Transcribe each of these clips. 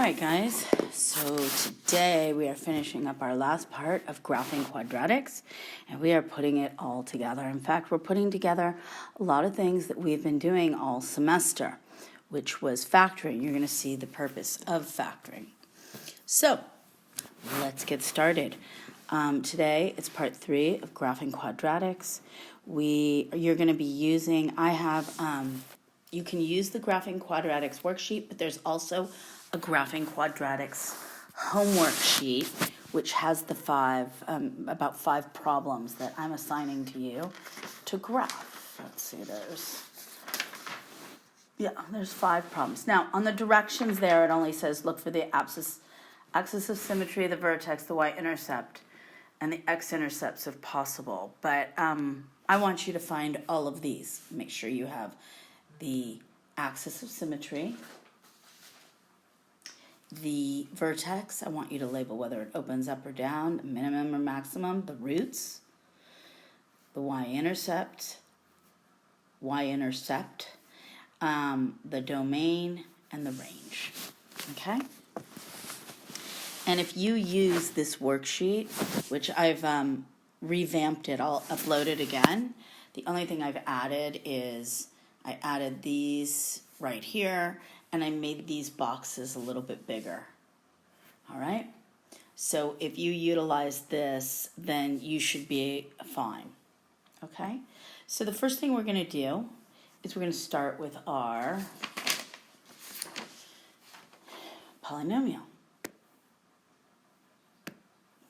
Alright guys, so today we are finishing up our last part of graphing quadratics, and we are putting it all together. In fact, we're putting together a lot of things that we've been doing all semester, which was factoring. You're going to see the purpose of factoring. So, let's get started. Today, it's part 3 of graphing quadratics. You're going to be using, you can use the graphing quadratics worksheet, but there's also a graphing quadratics homework sheet, which has the about five problems that I'm assigning to you to graph. Let's see, there's 5 problems. Now, on the directions there, it only says look for the axis of symmetry, the vertex, the y-intercept, and the x-intercepts if possible. But I want you to find all of these. Make sure you have the axis of symmetry, the vertex. I want you to label whether it opens up or down, minimum or maximum, the roots, the y-intercept, the domain, and the range. Okay? And if you use this worksheet, which I've revamped it, I'll upload it again. The only thing I've added is I added these right here, and I made these boxes a little bit bigger. All right? So if you utilize this, then you should be fine. Okay? So the first thing we're going to do is we're going to start with our polynomial.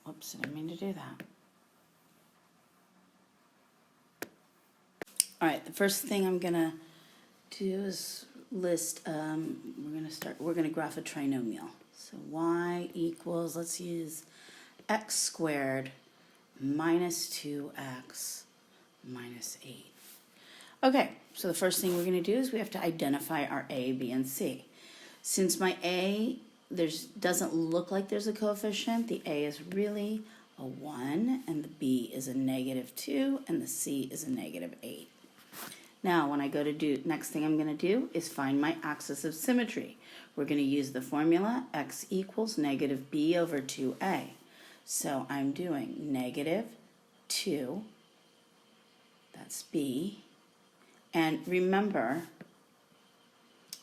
Oops, I didn't mean to do that. All right, the first thing I'm going to do is list, we're going to graph a trinomial. So y equals, let's use x squared minus 2x minus 8. Okay, so the first thing we're going to do is we have to identify our a, b, and c. Since my a doesn't look like there's a coefficient, the a is really a 1, and the b is a -2, and the c is a -8. Now, when I go to do, next thing I'm going to do is find my axis of symmetry. We're going to use the formula x equals -b over 2a. So I'm doing -2, that's b, and remember,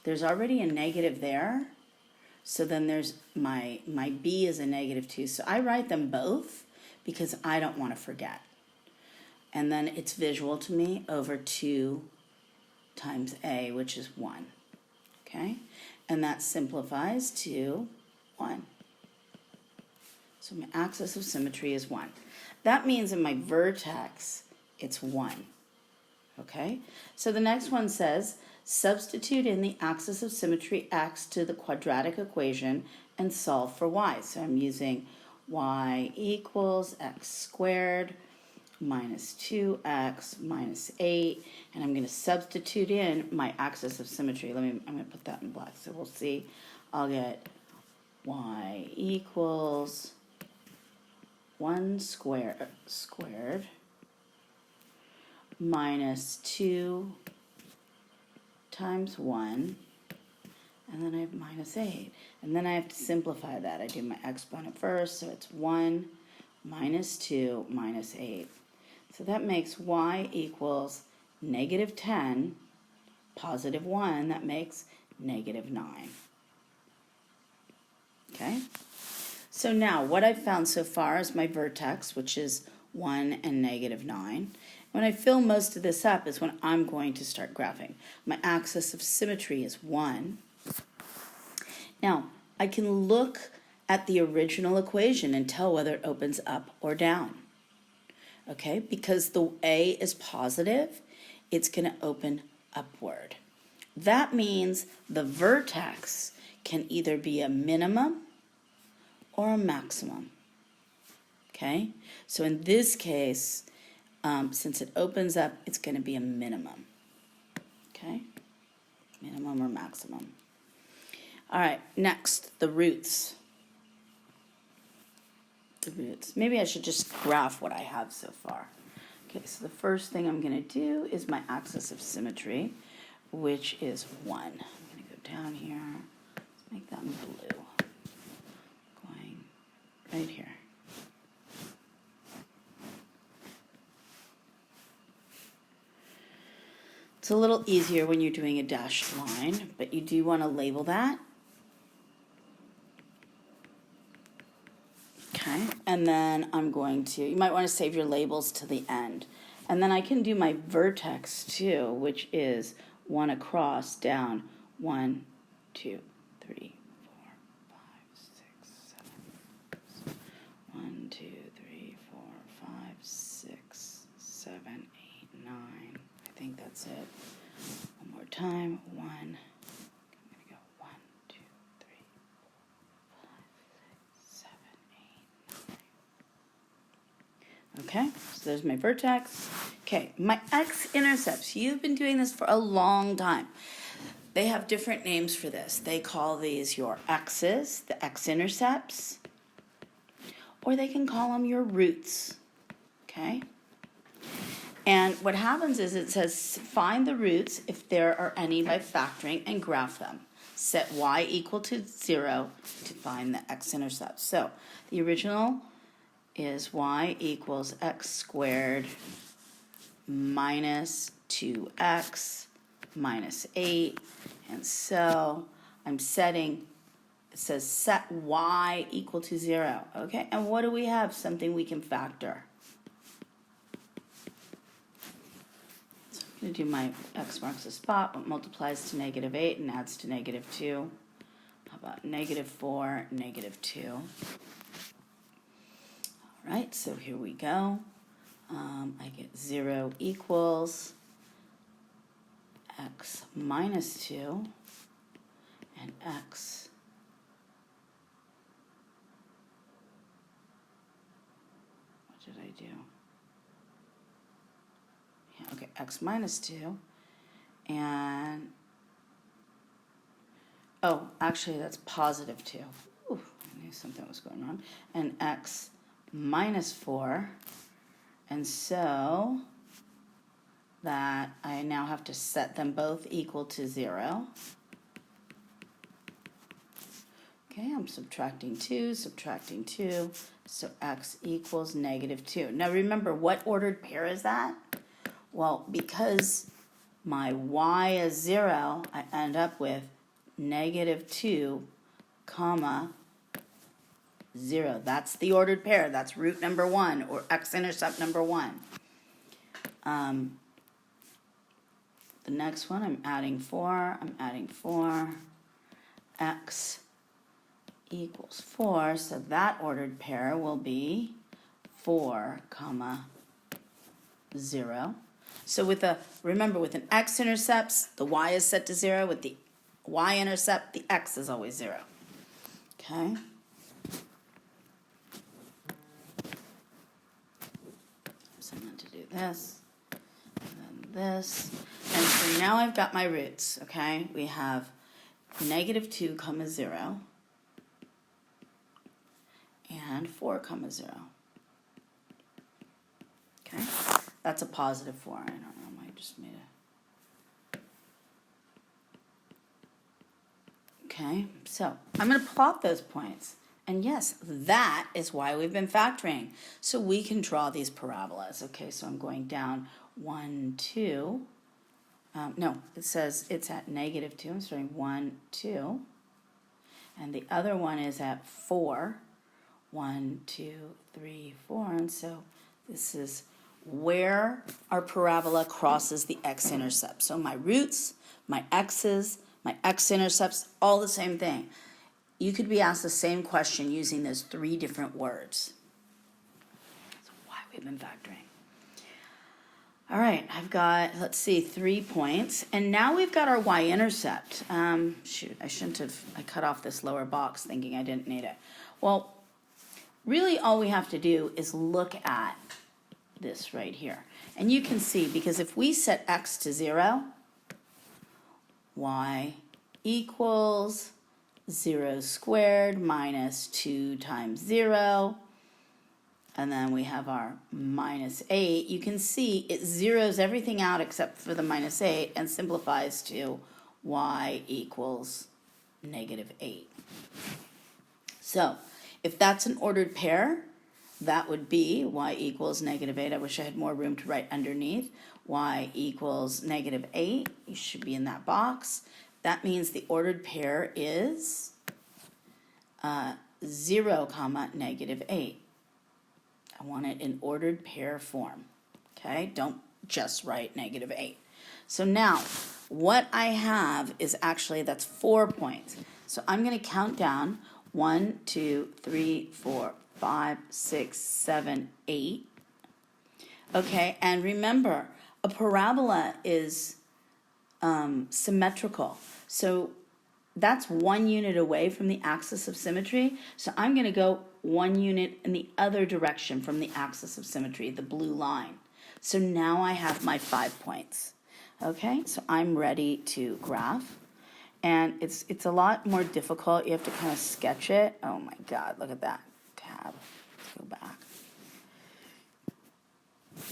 there's already a negative there, so then there's my b is a -2, so I write them both because I don't want to forget. And then it's visual to me over 2 times a, which is 1. Okay? And that simplifies to 1. So my axis of symmetry is 1. That means in my vertex, it's 1. Okay? So the next one says, substitute in the axis of symmetry x to the quadratic equation and solve for y. So I'm using y equals x squared minus 2x minus 8, and I'm going to substitute in my axis of symmetry. I'm going to put that in black so we'll see. I'll get y equals 1 squared minus 2 times 1, and then I have minus 8. And then I have to simplify that. I do my exponent first, so it's 1 minus 2 minus 8. So that makes y equals -10, positive 1, that makes -9. Okay? So now, what I've found so far is my vertex, which is 1 and -9. When I fill most of this up is when I'm going to start graphing. My axis of symmetry is 1. Now, I can look at the original equation and tell whether it opens up or down. Okay, because the a is positive, it's going to open upward. That means the vertex can either be a minimum or a maximum. Okay, so in this case, since it opens up, it's going to be a minimum. Okay, minimum or maximum. All right, next, the roots. Maybe I should just graph what I have so far. Okay, so the first thing I'm going to do is my axis of symmetry, which is 1. I'm going to go down here. Let's make that blue. right here. It's a little easier when you're doing a dashed line, but you do want to label that. Okay, and then I'm going to, you might want to save your labels to the end. And then I can do my vertex too, which is one across, down, 1, 2, 3, 4, 5, 6, 7. 1, 2, 3, 4, 5, 6, 7, 8, 9. I think that's it. One more time. 1. I'm going to go 1, 2, 3, 4, 5, 6, 7, 8, 9. Okay, so there's my vertex. Okay, my x-intercepts. You've been doing this for a long time. They have different names for this. They call these your x's, the x-intercepts, or they can call them your roots. Okay? And what happens is it says find the roots if there are any by factoring and graph them. Set y equal to 0 to find the x-intercepts. So the original is y equals x squared minus 2x minus 8. And so I'm setting, it says set y equal to 0. Okay, and what do we have? Something we can factor. So I'm going to do my x marks the spot, what multiplies to negative 8 and adds to negative 2. How about negative 4, negative 2? All right, so here we go. I get 0 equals x minus 2 and x what did I do? Yeah, okay, x minus 2 and oh, actually that's positive 2. Ooh, I knew something was going on. And x minus 4, and so that I now have to set them both equal to 0. Okay, I'm subtracting 2, so x equals negative 2. Now remember, what ordered pair is that? Well, because my y is 0, I end up with negative 2, comma, 0. That's the ordered pair. That's root number 1, or x-intercept number 1. The next one, I'm adding 4. X equals 4, so that ordered pair will be 4, comma, 0. So with a, remember, with an x-intercepts, the y is set to 0. With the y-intercept, the x is always 0. Okay? So I'm going to do this, and then this. And so now I've got my roots, okay? We have negative 2, comma, 0, and 4, comma, 0. Okay? That's a positive 4. I don't know, I just made a... Okay, so I'm going to plot those points. And yes, that is why we've been factoring. So we can draw these parabolas. Okay, so I'm going down 1, 2. No, it says it's at negative 2. I'm starting 1, 2. And the other one is at 4. 1, 2, 3, 4. And so this is where our parabola crosses the x-intercept. So my roots, my x's, my x-intercepts, all the same thing. You could be asked the same question using those 3 different words. That's why we've been factoring. All right, I've got, let's see, 3 points. And now we've got our y-intercept. Shoot, I shouldn't have, I cut off this lower box thinking I didn't need it. Well, really all we have to do is look at this right here. And you can see, because if we set x to 0, y equals 0 squared minus 2 times 0. And then we have our minus 8. You can see it zeroes everything out except for the minus 8 and simplifies to y equals negative 8. So If that's an ordered pair, that would be y equals -8. I wish I had more room to write underneath. Y equals -8. You should be in that box. That means the ordered pair is 0, -8. I want it in ordered pair form. Okay, don't just write -8. So now, what I have is actually, that's 4 points. So I'm going to count down 1, 2, 3, 4, 5, 6, 7, 8. Okay, and remember, a parabola is symmetrical. So that's 1 unit away from the axis of symmetry. So I'm going to go 1 unit in the other direction from the axis of symmetry, the blue line. So now I have my 5 points. Okay, so I'm ready to graph. And it's a lot more difficult. You have to kind of sketch it. Oh my God, look at that tab. Let's go back.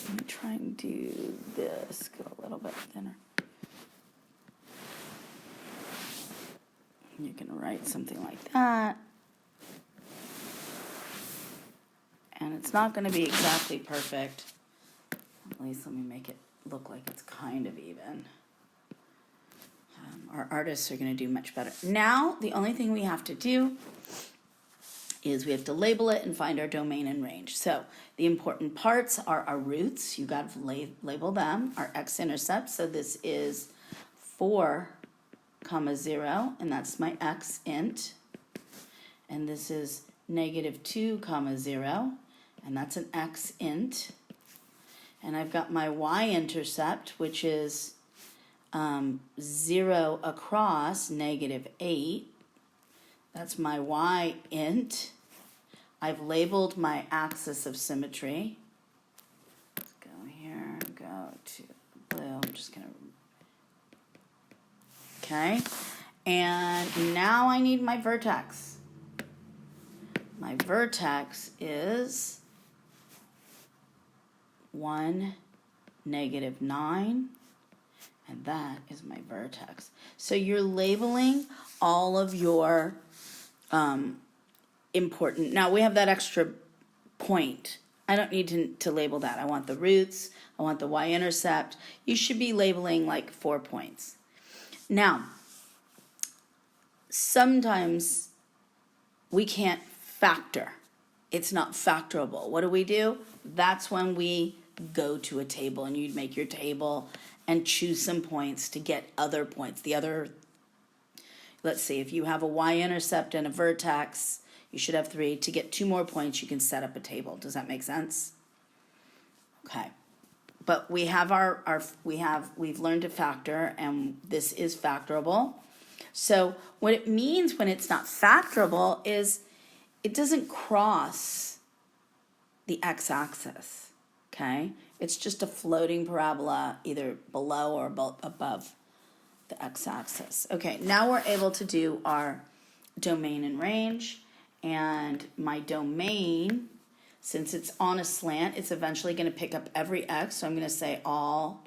Let me try and do this, go a little bit thinner. You're going to write something like that. And it's not going to be exactly perfect. At least let me make it look like it's kind of even. Our artists are going to do much better. Now, the only thing we have to do is we have to label it and find our domain and range. So the important parts are our roots. You got to label them. Our x-intercept. So this is 4, 0, and that's my x int. And this is -2, 0, and that's an x int. And I've got my y-intercept, which is 0 across -8. That's my y int. I've labeled my axis of symmetry. Let's go here, go to blue. I'm just going to... Okay. And now I need my vertex. My vertex is 1, -9. And that is my vertex. So you're labeling all of your important... Now, we have that extra point. I don't need to label that. I want the roots. I want the y-intercept. You should be labeling like 4 points. Now, sometimes we can't factor. It's not factorable. What do? That's when we go to a table, and you'd make your table and choose some points to get other points. Let's see, if you have a y-intercept and a vertex, you should have 3. To get 2 more points, you can set up a table. Does that make sense? Okay. But we have we've learned to factor, and this is factorable. So what it means when it's not factorable is it doesn't cross the x-axis, okay? It's just a floating parabola either below or above the x-axis. Okay, now we're able to do our domain and range, and my domain, since it's on a slant, it's eventually going to pick up every x, so I'm going to say all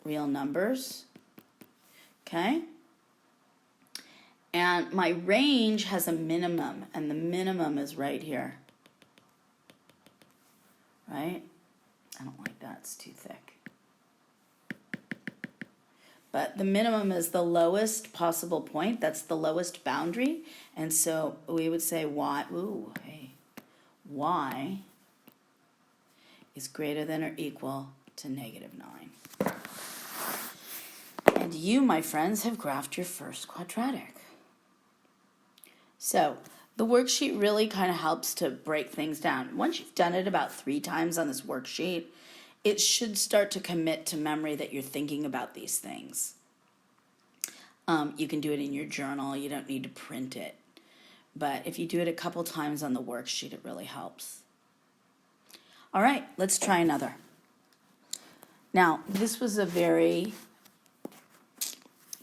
real numbers, okay? And my range has a minimum, and the minimum is right here, right? I don't like that, it's too thick. But the minimum is the lowest possible point, that's the lowest boundary, and so we would say y is greater than or equal to -9. And you, my friends, have graphed your first quadratic. So the worksheet really kind of helps to break things down. Once you've done it about 3 times on this worksheet, it should start to commit to memory that you're thinking about these things. You can do it in your journal. You don't need to print it. But if you do it a couple times on the worksheet, it really helps. All right, let's try another. Now, this was a very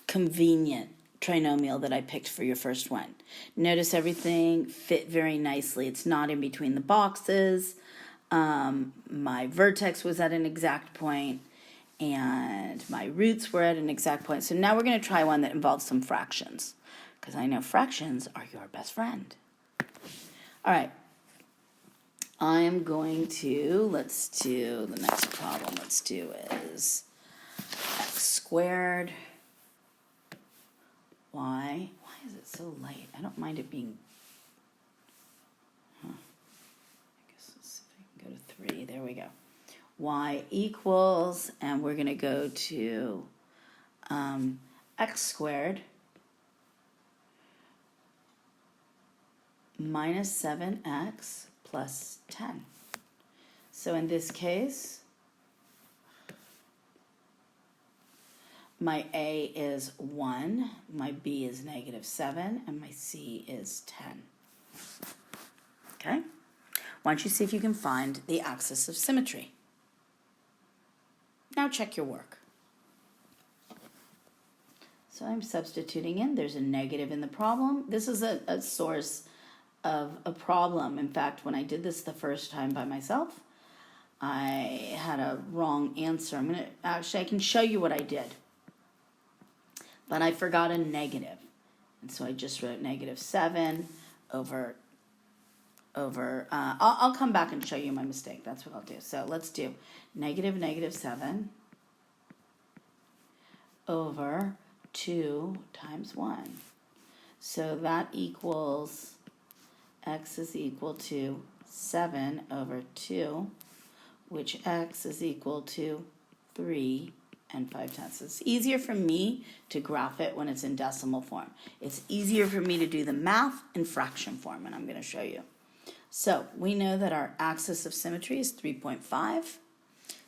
convenient trinomial that I picked for your first one. Notice everything fit very nicely. It's not in between the boxes. My vertex was at an exact point, and my roots were at an exact point. So now we're going to try one that involves some fractions, because I know fractions are your best friend. All right. I am going to, let's do the next problem. Let's do is x squared y. Why is it so light? I don't mind it being, I guess let's see if I can go to 3. There we go. Y equals, and we're going to go to x squared minus 7x plus 10. So in this case, my A is 1, my B is -7, and my C is 10. Okay? Why don't you see if you can find the axis of symmetry? Now check your work. So I'm substituting in. There's a negative in the problem. This is a source of a problem. In fact, when I did this the first time by myself, I had a wrong answer. I can show you what I did. But I forgot a negative. And so I just wrote -7 over I'll come back and show you my mistake. That's what I'll do. So let's do -7 over 2 times 1. So that equals x is equal to 7 over 2, which x is equal to 3 and 5/10. It's easier for me to graph it when it's in decimal form. It's easier for me to do the math in fraction form, and I'm going to show you. So we know that our axis of symmetry is 3.5.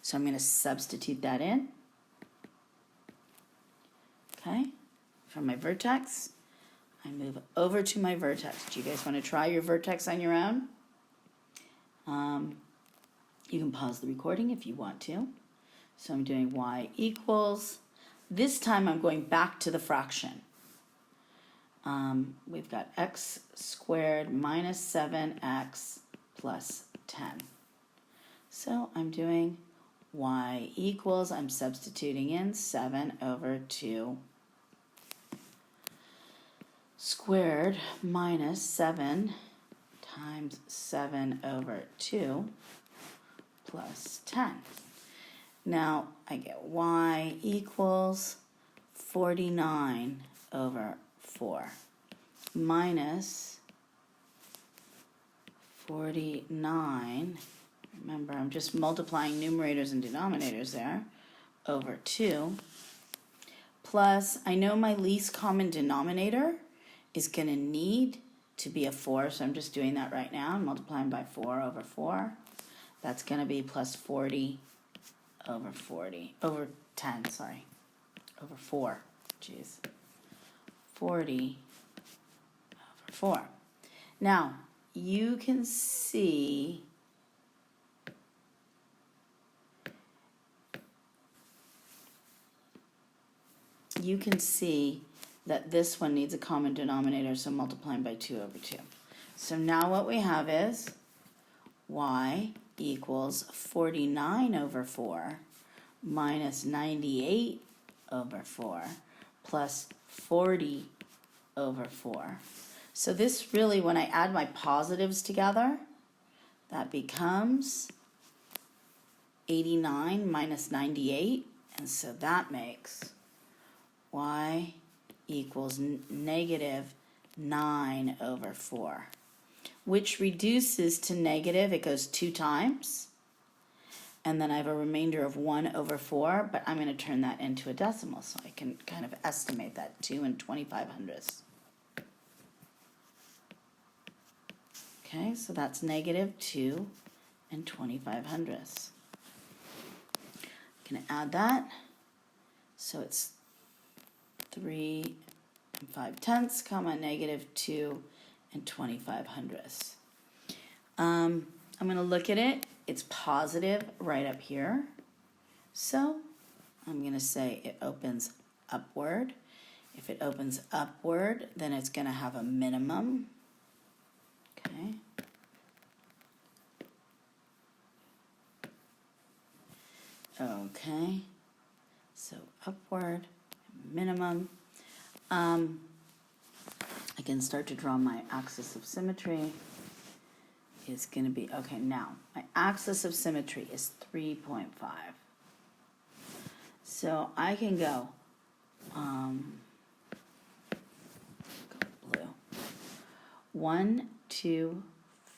So I'm going to substitute that in. Okay, from my vertex, I move over to my vertex. Do you guys want to try your vertex on your own? You can pause the recording if you want to. So I'm doing y equals. This time I'm going back to the fraction. We've got x squared minus 7x plus 10. So I'm doing y equals, I'm substituting in 7 over 2 squared minus 7 times 7 over 2 plus 10. Now I get y equals 49 over 4 minus 49, remember I'm just multiplying numerators and denominators there, over 2, plus I know my least common denominator is going to need to be a 4, so I'm just doing that right now. I'm multiplying by 4 over 4. That's going to be plus 40 over 10, sorry, over 4, geez. 40 over 4. Now, you can see that this one needs a common denominator, so multiplying by 2 over 2. So now what we have is y equals 49 over 4 minus 98 over 4 plus 40 over 4. So this really, when I add my positives together, that becomes 89 minus 98, and so that makes y equals negative 9 over 4, which reduces to negative. It goes 2 times, and then I have a remainder of 1 over 4, but I'm going to turn that into a decimal so I can kind of estimate that 2 and 25/100ths. Okay, so that's negative 2 and 25/100ths. I'm going to add that, so it's 3 and 5/10, comma, negative 2 and 25/100ths. I'm going to look at it. It's positive right up here. So I'm going to say it opens upward. If it opens upward, then it's going to have a minimum. Okay. Okay. So upward, minimum. I can start to draw my axis of symmetry. is going to be, okay, now my axis of symmetry is 3.5. So I can go blue. 1, 2,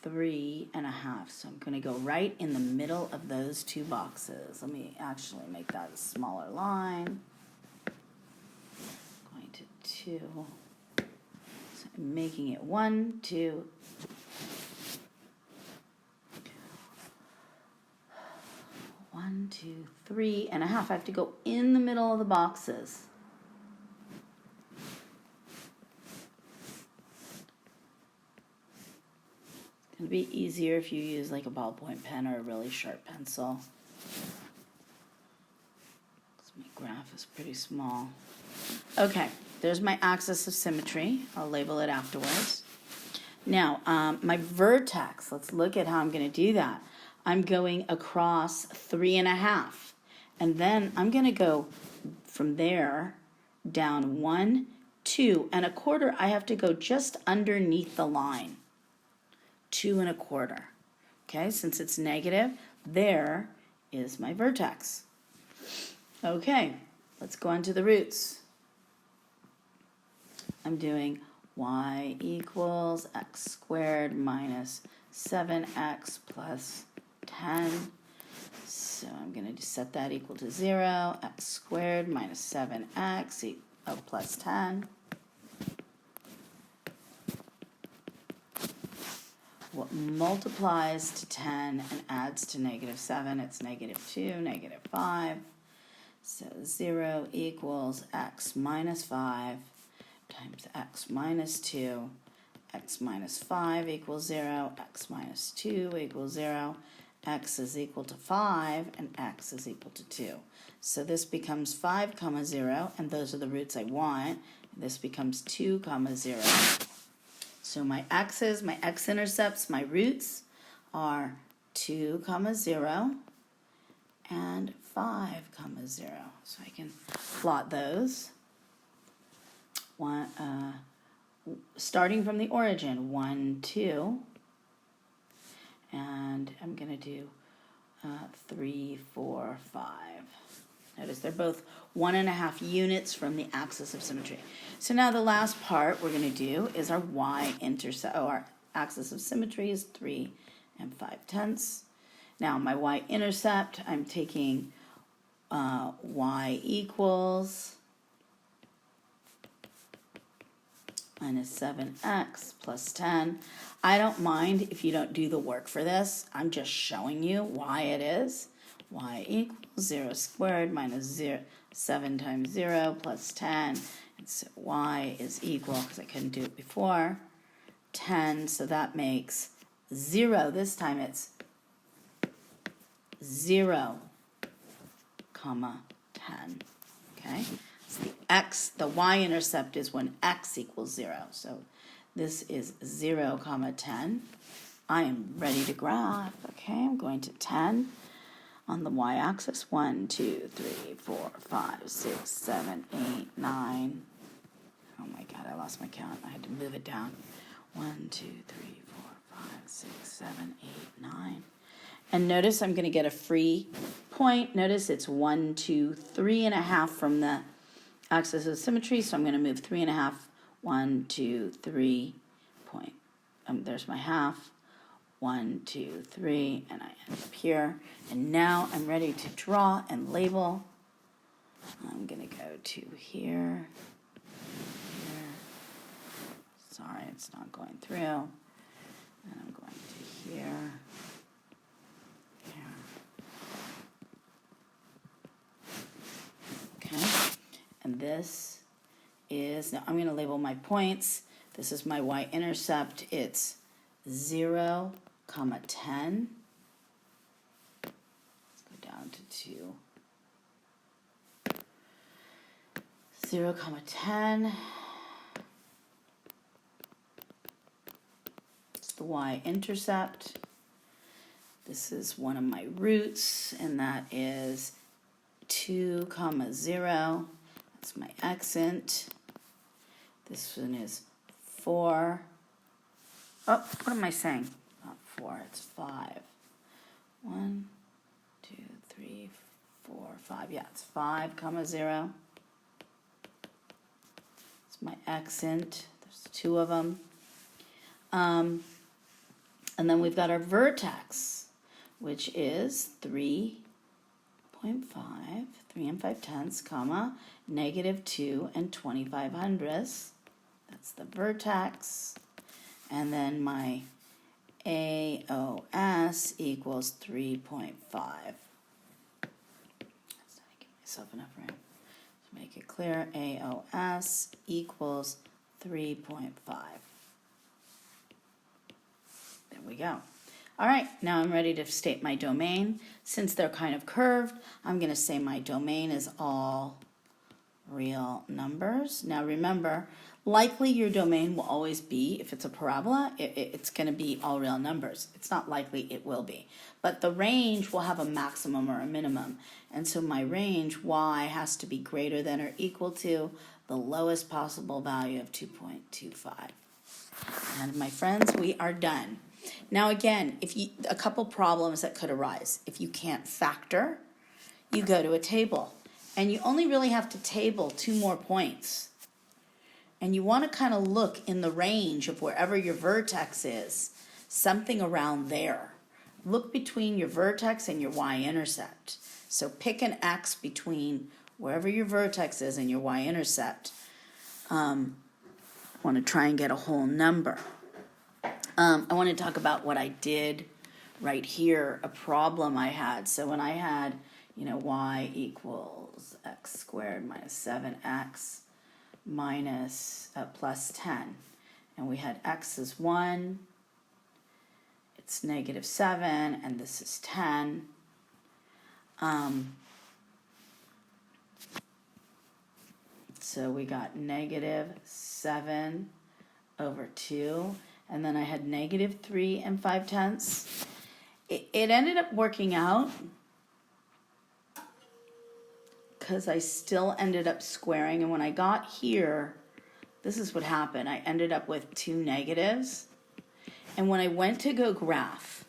3.5. So I'm going to go right in the middle of those two boxes. Let me actually make that a smaller line. Going to 2. So I'm making it 1, 2. 1, 2, 3.5. I have to go in the middle of the boxes. It's going to be easier if you use like a ballpoint pen or a really sharp pencil. My graph is pretty small. Okay, there's my axis of symmetry. I'll label it afterwards. Now, my vertex, let's look at how I'm going to do that. I'm going across 3.5. And then I'm going to go from there down 1, 2.25. I have to go just underneath the line. 2.25. Okay, since it's negative, there is my vertex. Okay, let's go on to the roots. I'm doing y equals x squared minus 7x plus 10. So I'm going to set that equal to 0. X squared minus 7x plus 10. What multiplies to 10 and adds to negative 7? It's negative 2, negative 5. So 0 equals x minus 5 times x minus 2. X minus 5 equals 0. X minus 2 equals 0. X is equal to 5 and x is equal to 2. So this becomes 5, 0, and those are the roots I want. This becomes 2, 0. So my x's, my x-intercepts, my roots are 2, 0 and 5, 0. So I can plot those. Starting from the origin, 1, 2. And I'm going to do 3, 4, 5. Notice they're both 1.5 units from the axis of symmetry. So now the last part we're going to do is our y-intercept. Oh, our axis of symmetry is 3 5/10. Now my y-intercept, I'm taking y equals minus 7x plus 10. I don't mind if you don't do the work for this. I'm just showing you why it is. Y equals 0 squared minus 7 times 0 plus 10. And so y is equal, because I couldn't do it before, 10. So that makes 0. This time it's 0, 10. Okay? So the y-intercept is when x equals 0. So this is 0, 10. I am ready to graph. Okay, I'm going to 10 on the y-axis. 1, 2, 3, 4, 5, 6, 7, 8, 9. Oh my God, I lost my count. I had to move it down. 1, 2, 3, 4, 5, 6, 7, 8, 9. And notice I'm going to get a free point. Notice it's 1, 2, 3.5 from the axis of symmetry. So I'm going to move 3.5. 1, 2, 3 point. There's my half. 1, 2, 3, and I end up here. And now I'm ready to draw and label. I'm going to go to here. Sorry, it's not going through. And I'm going to here. Okay, and this is, now I'm going to label my points. This is my y-intercept. It's 0, 10. Let's go down to 2. 0, 10. It's the y-intercept. This is one of my roots, and that is 2, 0. That's my accent. This one is 4. Oh, what am I saying? Not 4. It's 5. 1, 2, 3, 4, 5. Yeah, it's 5, comma 0. It's my accent. There's 2 of them. And then we've got our vertex, which is 3.5, 3 and 5/10, comma, -2 and 25 hundredths. That's the vertex. And then my AOS equals 3.5. That's not give myself enough room to make it clear. AOS equals 3.5. There we go. All right, now I'm ready to state my domain. Since they're kind of curved, I'm going to say my domain is all real numbers. Now remember, likely your domain will always be, if it's a parabola, it's going to be all real numbers. It's not likely it will be. But the range will have a maximum or a minimum. And so my range, y, has to be greater than or equal to the lowest possible value of 2.25. And my friends, we are done. Now again, a couple problems that could arise. If you can't factor, you go to a table. And you only really have to table 2 more points. And you want to kind of look in the range of wherever your vertex is, something around there. Look between your vertex and your y-intercept. So pick an x between wherever your vertex is and your y-intercept. I want to try and get a whole number. I want to talk about what I did right here, a problem I had. So when I had, y equals x squared minus 7x minus plus 10. And we had x is 1, it's -7, and this is 10. So we got -7 over 2. And then I had -3 and 5/10. It ended up working out because I still ended up squaring. And when I got here, this is what happened. I ended up with 2 negatives. And when I went to go graph,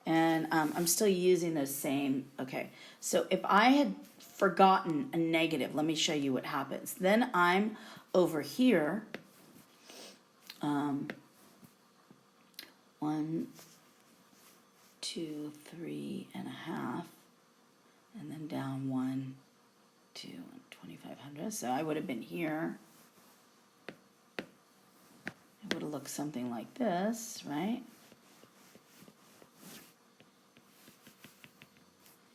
and I'm still using those same, okay. So if I had forgotten a negative, let me show you what happens. Then I'm over here. 1, 2, 3.5, and then down 1, 2, and 2500. So I would have been here. It would have looked something like this, right?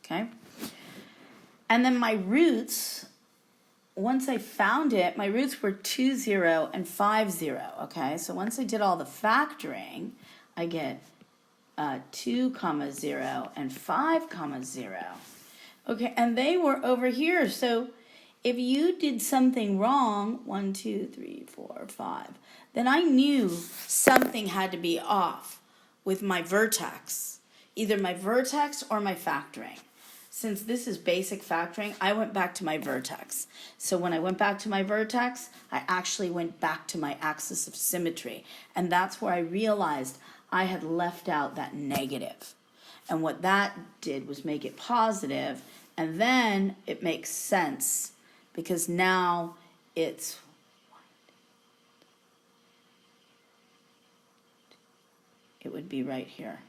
Okay. And then my roots, once I found it, my roots were 2, 0, and 5, 0. Okay, so once I did all the factoring, I get 2, 0, and 5, 0. Okay, and they were over here. So if you did something wrong, 1, 2, 3, 4, 5, then I knew something had to be off with my vertex, either my vertex or my factoring. Since this is basic factoring, I went back to my vertex. So when I went back to my vertex, I actually went back to my axis of symmetry. And that's where I realized I had left out that negative. And what that did was make it positive, and then it makes sense because now it would be right here.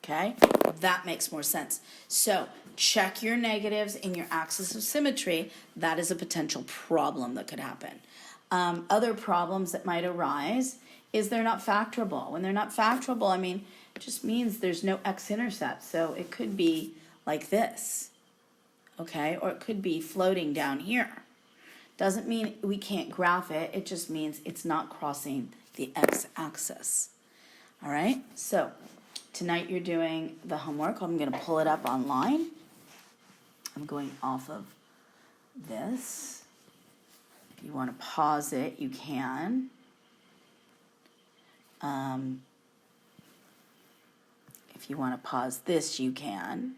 Okay, that makes more sense. So check your negatives in your axis of symmetry. That is a potential problem that could happen. Other problems that might arise is they're not factorable. When they're not factorable, I mean, it just means there's no x-intercept. So it could be like this, okay? Or it could be floating down here. Doesn't mean we can't graph it. It just means it's not crossing the x-axis. All right, so tonight you're doing the homework. I'm going to pull it up online. I'm going off of this. If you want to pause it, you can. If you want to pause this, you can.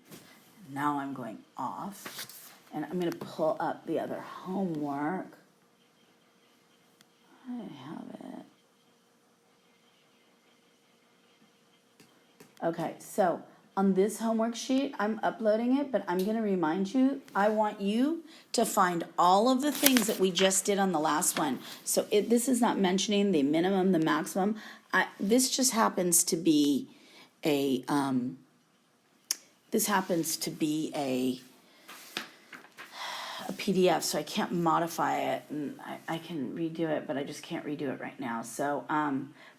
Now I'm going off. And I'm going to pull up the other homework. I have it. Okay, so on this homework sheet, I'm uploading it, but I'm going to remind you, I want you to find all of the things that we just did on the last one. So this is not mentioning the minimum, the maximum. This just happens to be a, a PDF, so I can't modify it, and I can redo it, but I just can't redo it right now. So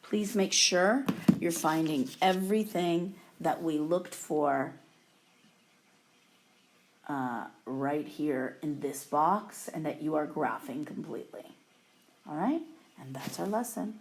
please make sure you're finding everything that we looked for right here in this box, and that you are graphing completely. All right? And that's our lesson.